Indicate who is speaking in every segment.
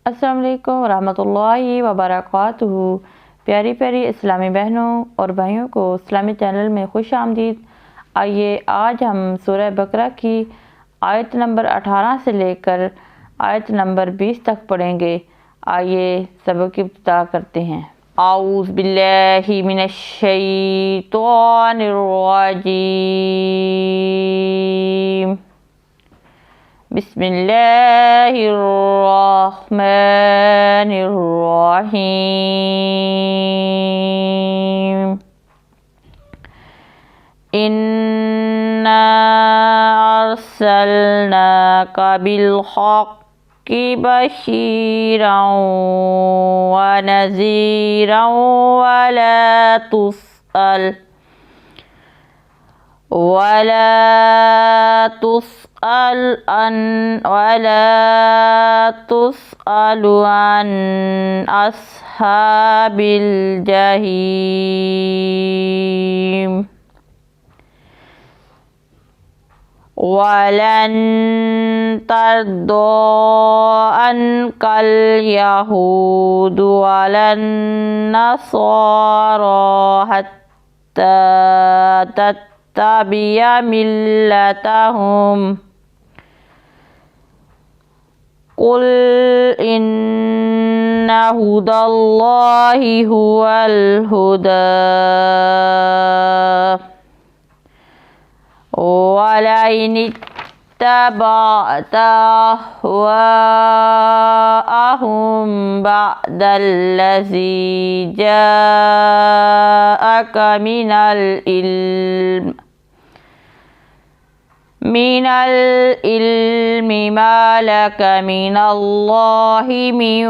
Speaker 1: अस्सलाम वालेकुम रहमतुल्लाहि व बरकातुहू। प्यारी प्यारी इस्लामी बहनों और भाइयों को इस्लामी चैनल में खुश आमदीद। आइए आज हम सूरह बकरा की आयत नंबर 18 से लेकर आयत नंबर 20 तक पढ़ेंगे। आइए सबक की इब्तिदा करते हैं। आऊज़ु बिल्लाहि मिनश शैतानिर रजीम। बिस्मिल्लाहिर्रहमानिर्रहीम। इन्ना अर्सलनाका बिलहक्कि बशीरन व नज़ीरन वला तुसअलु अन अस्हाबिल जहीम। वलन तर्दा अन्कल यहूदु वलन नसारा हत्ता तत्तबिअ मिल्लतहुम। कुल इन्ना हुदल्लाहि हुवल हुदा वलइन इत्तबअता अहवाअहुम बअदल्लज़ी जाअका मिनल इल्मि मा लका मिनल्लाहि मिन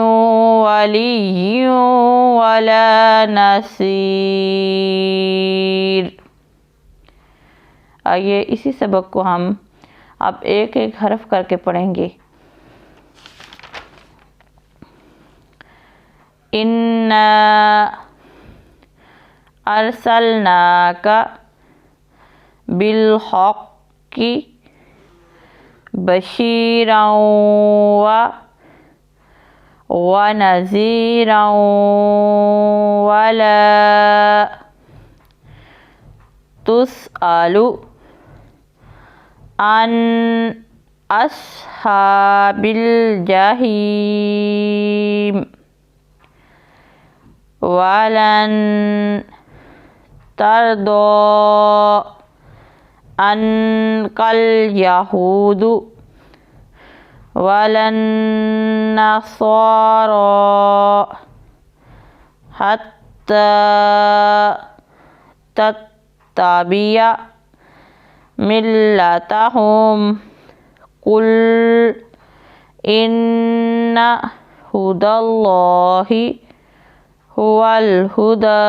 Speaker 1: वलिय्यिन वला नसीर। आइए इसी सबक को हम अब एक एक हरफ करके पढ़ेंगे। इन्ना अर्सलनाका बिलहक्कि बशीरन व नज़ीरन वला तुसअलु अन अस्हाबिल जहीम। वलन तर्दा अन्कल यहूदु वलन नसारा हत्ता तत्तबिअ मिल्लतहुम। कुल इन्ना हुदल्लाहि हुवल हुदा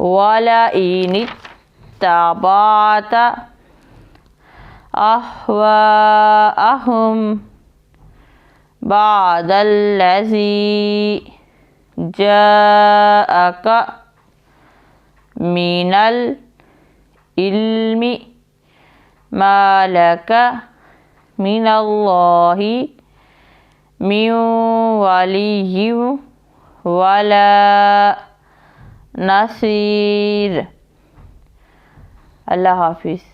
Speaker 1: वलइन इत्तबअता अहवाअहुम बअदल्लज़ी जाअका मिनल इल्मि मा लका मिनल्लाहि मिन वलिय्यिन वला नसीर। अल्लाह हाफिज़।